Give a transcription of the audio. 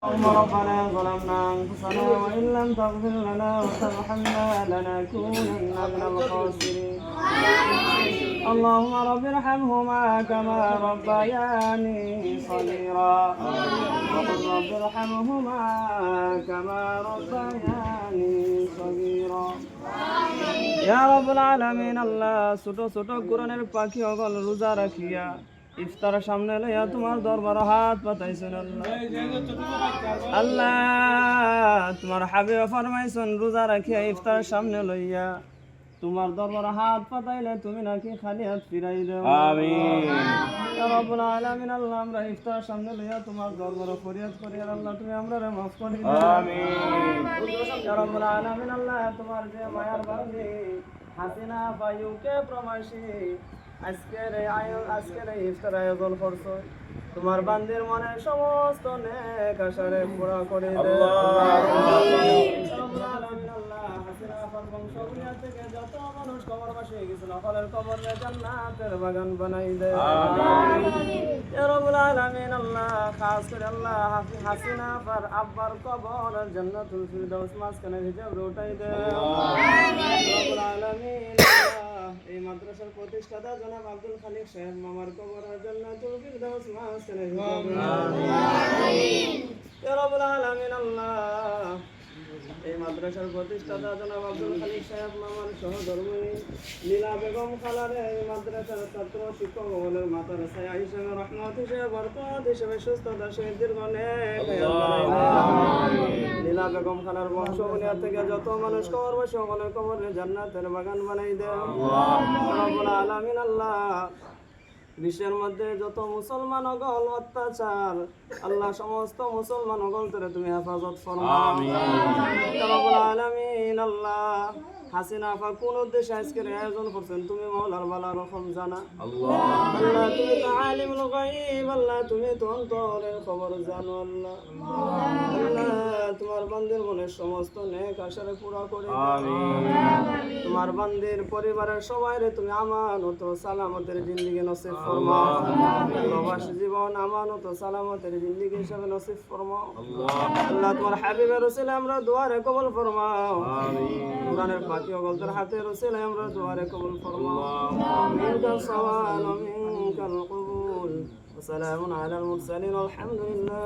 ربنا ظلمنا أنفسنا وإن لم تغفر لنا وترحمنا لنكونن من الخاسرين اللهم رب ارحمهما كما ربياني صغيرا وقل رب ارحمهما كما ربياني صغيرا يا رب العالمين আল্লাহ ছোট ছোট কোরআনের পাখি অগল রোজা রাখিয়া ইফতার সামনে লইয়া তোমার দরবার হাত পাতাইছেন আল্লাহ তোমার হাবিব ফরমাইছেন রোজা রাখিয়া ইফতার সামনে লইয়া তোমার দরবার হাত পাতাইলে তুমি নাকি খালি হাত ফিরাই দাও আমিন ইয়া রাব্বুল আলামিন আল্লাহ আমরা ইফতার সামনে লইয়া তোমার দরবারে ফরিয়াদ করি আল্লাহ তুমি আমরারে maaf করে দাও আমিন ইয়া রাব্বুল আলামিন আল্লাহ তোমার যে মায়ার বান্দি হাসিনা বায়ুকে প্রমাশী আজকের ইফতার আয়োজন করছো তোমার বান্দির মনে সমস্ত নেক আশারে পুরা করে দাও থেকে যত মানুষ কবরবাসী হয়ে গেছিল সকলের কবরে জান্নাতের বাগান বানাই দেয় ইয়া রাব্বুল আলামিন আল্লাহ খাস করে আল্লাহ হাসিনা পার আব্বার কবর জান্নাতুল ফিরদাউস মাঝখানে হিজাব উঠাই দেয় রাব্বুল আলামিন এই মাদ্রাসার প্রতিষ্ঠাতা জনাব আব্দুল খালিক সাহেব মামার কবর জান্নাতুল ফিরদাউস মাঝখানে হিজাব আমিন ইয়া রাব্বুল আলামিন আল্লাহ এই মাদ্রাসার প্রতিষ্ঠাতা জনাব আব্দুল খালিক সাহেব মামার সহধর্মিণী লীলা বেগম খালারে এই মাদ্রাসার ছাত্র শিক্ষক মহলের মাতার ছায়া হিসেবে রহমত হিসেবে বরকত হিসেবে সুস্থতা সহিত দীর্ঘ নেক লীলা বেগম খালার বংশ বুনিয়াদ থেকে যত মানুষ কবরবাসী সকলের কবরে জান্নাতের বাগান বানাই দেয় রব্বুল আলামিন আল্লাহ বিশ্বের মধ্যে যত মুসলমান অগল অত্যাচার আল্লাহ সমস্ত মুসলমান অগল থেকে তুমি হেফাজত ফরমাও আমিন ইয়া রাব্বুল আলামিন আল্লাহ হাসিনা আপা কোন উদ্দেশ্যে আজকের আয়োজন করছেন তুমি মাওলার বালা রকম জানা আল্লাহ তুমি তো আলিমুল গায়ব আল্লাহ তুমি তো অন্তরের খবর জানো আল্লাহ তোমার বান্দির মনের সমস্ত নেক আশারে পুরা করে দাও আমিন তোমার বান্দির পরিবারের সবাইরে তুমি আমানত ও সালামতের জিন্দেগি নসিব ফরমাও প্রবাসী জীবন আমানত ও সালামতের জিন্দেগি হিসাবে নসিব ফরমাও আল্লাহ তোমার হাবিবের রাসূল আমরা দুআরে কবুল ফরমাও আমিন কোরআনের পাখি ওগলদের হাতে রাসূল আমরা দুআরে কবুল ফরমাও মিনকাল সওয়াল ওয়া মিনকাল কবুল ওয়া সালামুন আলাল মুরসালিন আলহামদুলিল্লাহ